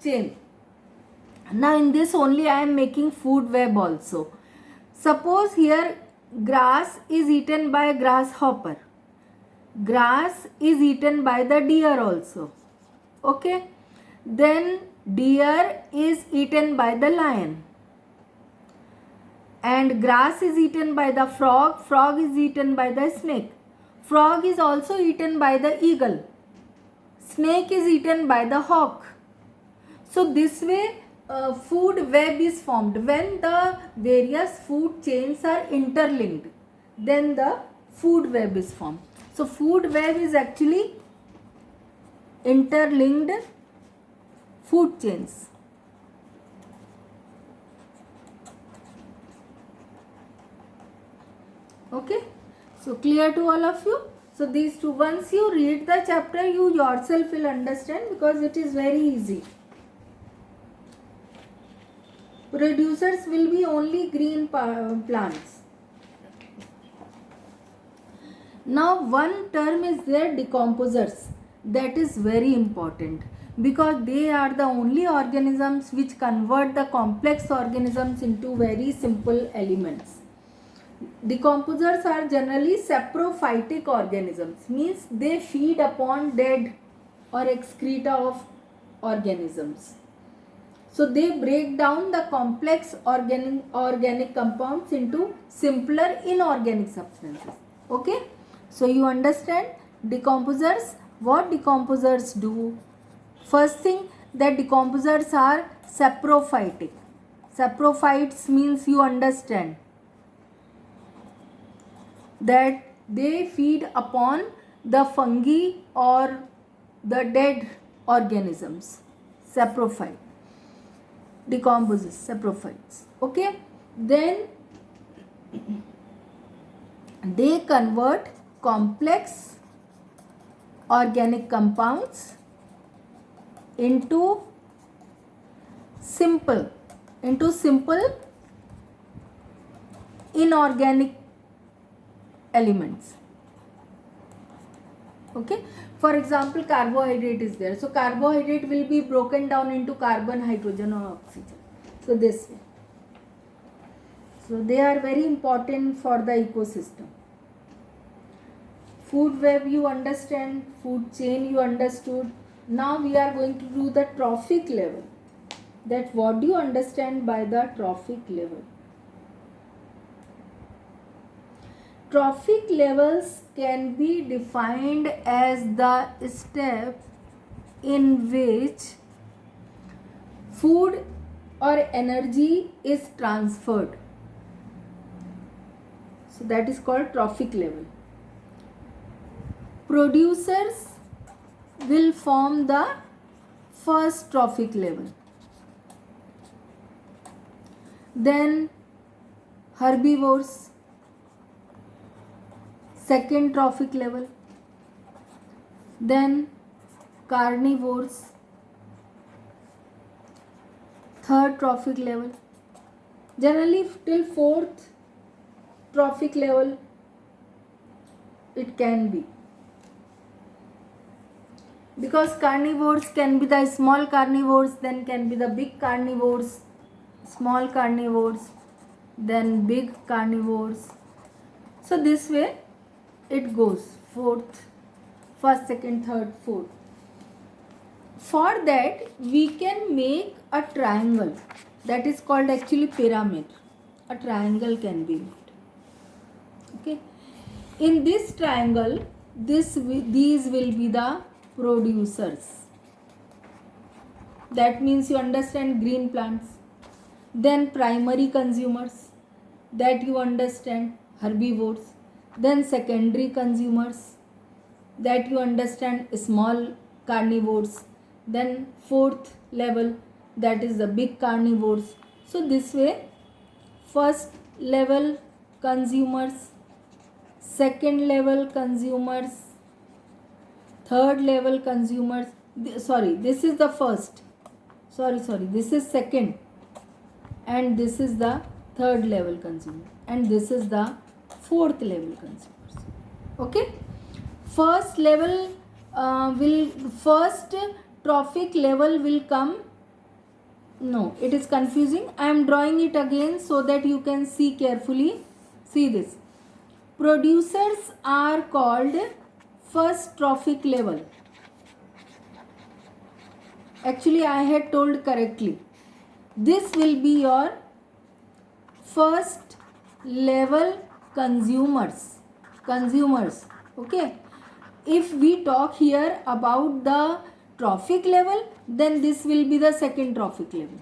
chain. Now in this only I am making food web also. Suppose here grass is eaten by grasshopper. Grass is eaten by the deer also. Okay. Then deer is eaten by the lion. And grass is eaten by the frog. Frog is eaten by the snake. Frog is also eaten by the eagle. Snake is eaten by the hawk. So this way food web is formed. When the various food chains are interlinked, then the food web is formed. So food web is actually interlinked food chains. Okay, so clear to all of you? So these two, once you read the chapter, you yourself will understand, because it is very easy. Producers will be only green plants. Now one term is there, decomposers. That is very important, because they are the only organisms which convert the complex organisms into very simple elements. Decomposers are generally saprophytic organisms, means they feed upon dead or excreta of organisms. So they break down the complex organic compounds into simpler inorganic substances. Okay, so you understand decomposers. What decomposers do? First thing, that decomposers are saprophytic. Saprophytes means, you understand that they feed upon the fungi or the dead organisms. Saprophyte, decomposes, saprophytes. Okay, then they convert complex organic compounds into simple inorganic elements. Okay, for example, carbohydrate is there. So carbohydrate will be broken down into carbon, hydrogen or oxygen. So this way. So they are very important for the ecosystem. Food web you understand, food chain you understood. Now we are going to do the trophic level. That what do you understand by the trophic level? Trophic levels can be defined as the step in which food or energy is transferred. So that is called trophic level. Producers will form the first trophic level. Then herbivores, second trophic level. Then carnivores, third trophic level. Generally till fourth trophic level it can be, because carnivores can be the small carnivores, then can be the big carnivores, small carnivores, then big carnivores. So this way it goes, fourth, first, second, third, fourth. For that we can make a triangle, that is called actually pyramid. A triangle can be made. Okay, in this triangle these will be the producers. That means you understand green plants. Then primary consumers, that you understand herbivores. Then secondary consumers, that you understand small carnivores. Then fourth level, that is the big carnivores. So this way, first level consumers, second level consumers, third level consumers. Sorry, this is the first. Sorry, this is second. And this is the third level consumer. And this is the fourth level consumers. Okay. First level first trophic level will come No, it is confusing. I am drawing it again so that you can see carefully. See this. Producers are called first trophic level. Actually, I had told correctly. This will be your first level consumers. Okay. If we talk here about the trophic level, then this will be the second trophic level.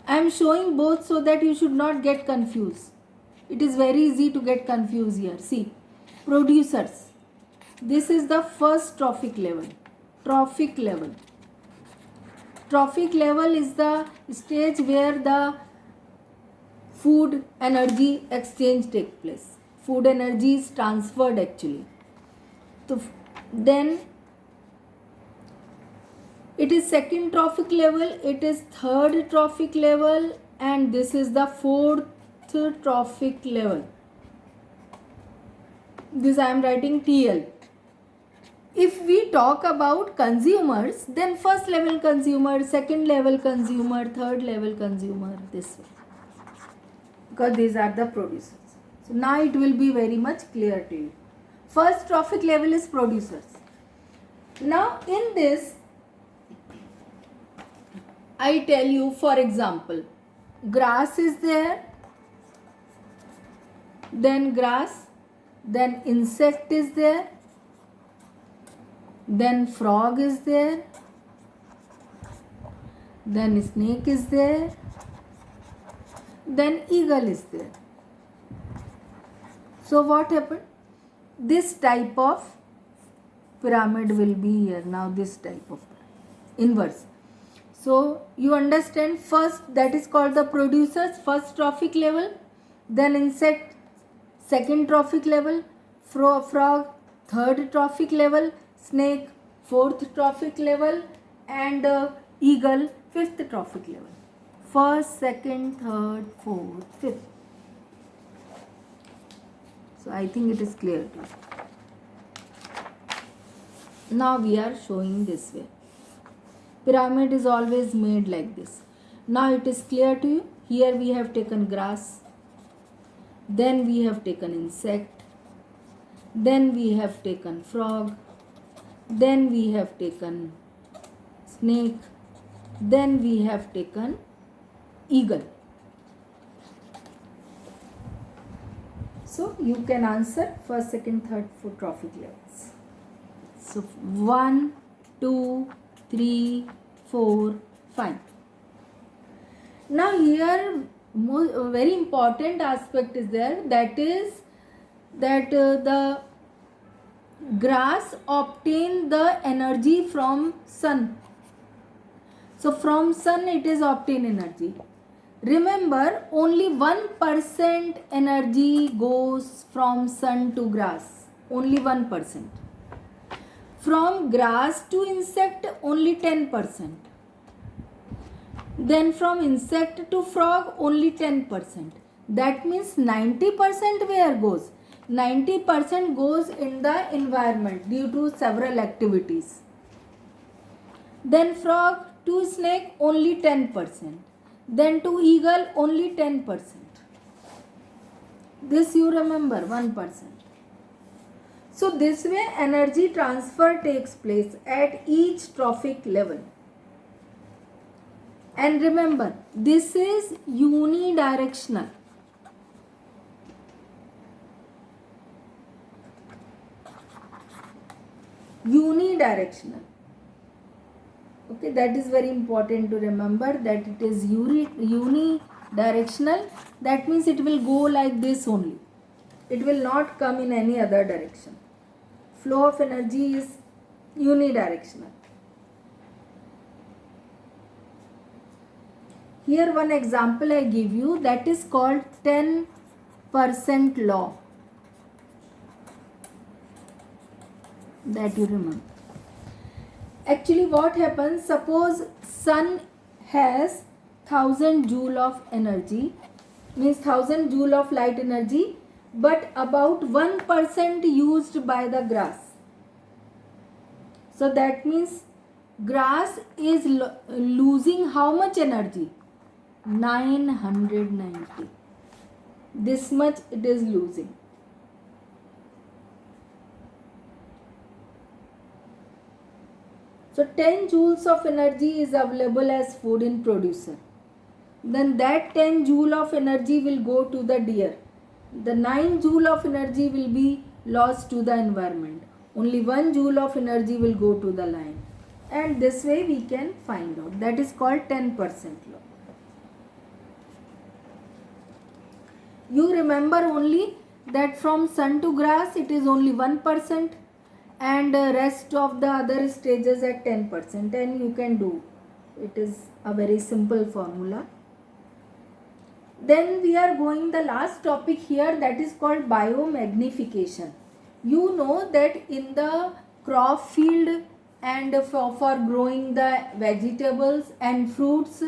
I am showing both so that you should not get confused. It is very easy to get confused here. See, producers. This is the first trophic level. Trophic level. Trophic level is the stage where the food energy exchange takes place. Food energy is transferred actually. So then it is second trophic level, it is third trophic level, and this is the fourth trophic level. This I am writing TL. If we talk about consumers, then first level consumer, second level consumer, third level consumer, this way. Because these are the producers. So now it will be very much clear to you. First trophic level is producers. Now in this, I tell you, for example, grass is there, then grass, then insect is there, then frog is there, then snake is there, then eagle is there. So what happened? This type of pyramid will be here. Now this type of inverse. So you understand, first that is called the producers, first trophic level, then insect, second trophic level, frog, third trophic level, snake, fourth trophic level, and eagle, fifth trophic level. First, second, third, fourth, fifth. So I think it is clear to you. Now we are showing this way. Pyramid is always made like this. Now it is clear to you. Here we have taken grass, then we have taken insect, then we have taken frog, then we have taken snake, then we have taken eagle. So you can answer first, second, third, fourth trophic levels. So 1, 2, 3, 4, 5. Now here very important aspect is there, that is that the grass obtain the energy from sun. So from sun it is obtain energy. Remember, only 1% energy goes from sun to grass. Only 1%. From grass to insect, only 10%. Then from insect to frog, only 10%. That means 90% where goes? 90% goes in the environment due to several activities. Then frog to snake, only 10%. Then to eagle, only 10%. This you remember, 1%. So this way energy transfer takes place at each trophic level. And remember, this is unidirectional. Unidirectional. Okay, that is very important to remember, that it is unidirectional. That means it will go like this only. It will not come in any other direction. Flow of energy is unidirectional. Here one example I give you, that is called 10% law. That you remember. Actually what happens, suppose sun has 1000 joule of energy, means 1000 joule of light energy, but about 1% used by the grass. So that means grass is losing how much energy? 990. This much it is losing. So 10 joules of energy is available as food in producer. Then that 10 joule of energy will go to the deer. The 9 joule of energy will be lost to the environment. Only 1 joule of energy will go to the lion. And this way we can find out. That is called 10% law. You remember only that from sun to grass it is only 1% and rest of the other stages at 10%, and you can do. It is a very simple formula. Then we are going the last topic here, that is called biomagnification. You know that in the crop field and for growing the vegetables and fruits,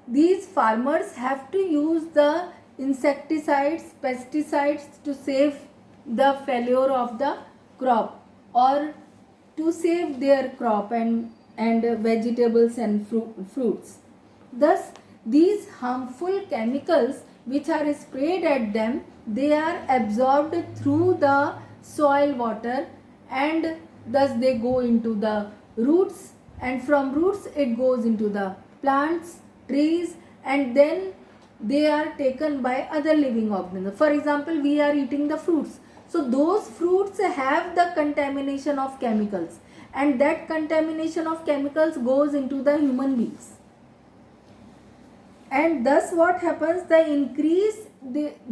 these farmers have to use the insecticides, pesticides to save the failure of the crop or to save their crop and vegetables and fruits. Thus, these harmful chemicals which are sprayed at them, they are absorbed through the soil water and thus they go into the roots, and from roots it goes into the plants, trees, and then they are taken by other living organisms. For example, we are eating the fruits. So those fruits have the contamination of chemicals, and that contamination of chemicals goes into the human beings. And thus what happens,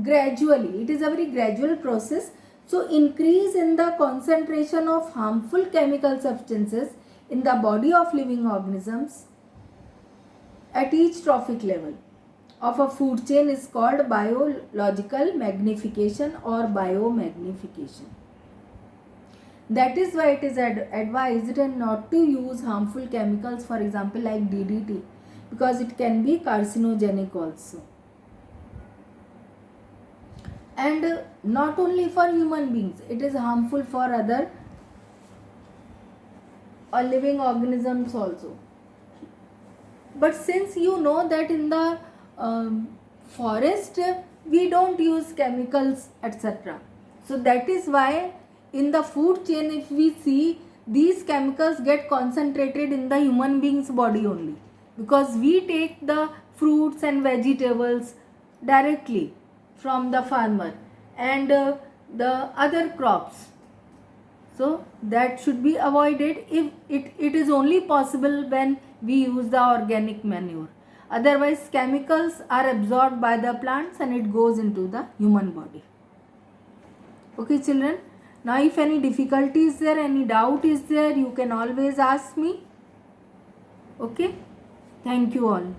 gradually, it is a very gradual process. So increase in the concentration of harmful chemical substances in the body of living organisms at each trophic level of a food chain is called biological magnification or biomagnification. That is why it is advised not to use harmful chemicals, for example like DDT, because it can be carcinogenic also. And not only for human beings, it is harmful for other living organisms also. But since you know that in the forest we don't use chemicals, etc. So that is why in the food chain, if we see, these chemicals get concentrated in the human being's body only, because we take the fruits and vegetables directly from the farmer and the other crops. So that should be avoided. If it is only possible when we use the organic manure. Otherwise chemicals are absorbed by the plants and it goes into the human body. Okay children, now if any difficulty is there, any doubt is there, you can always ask me. Okay, thank you all.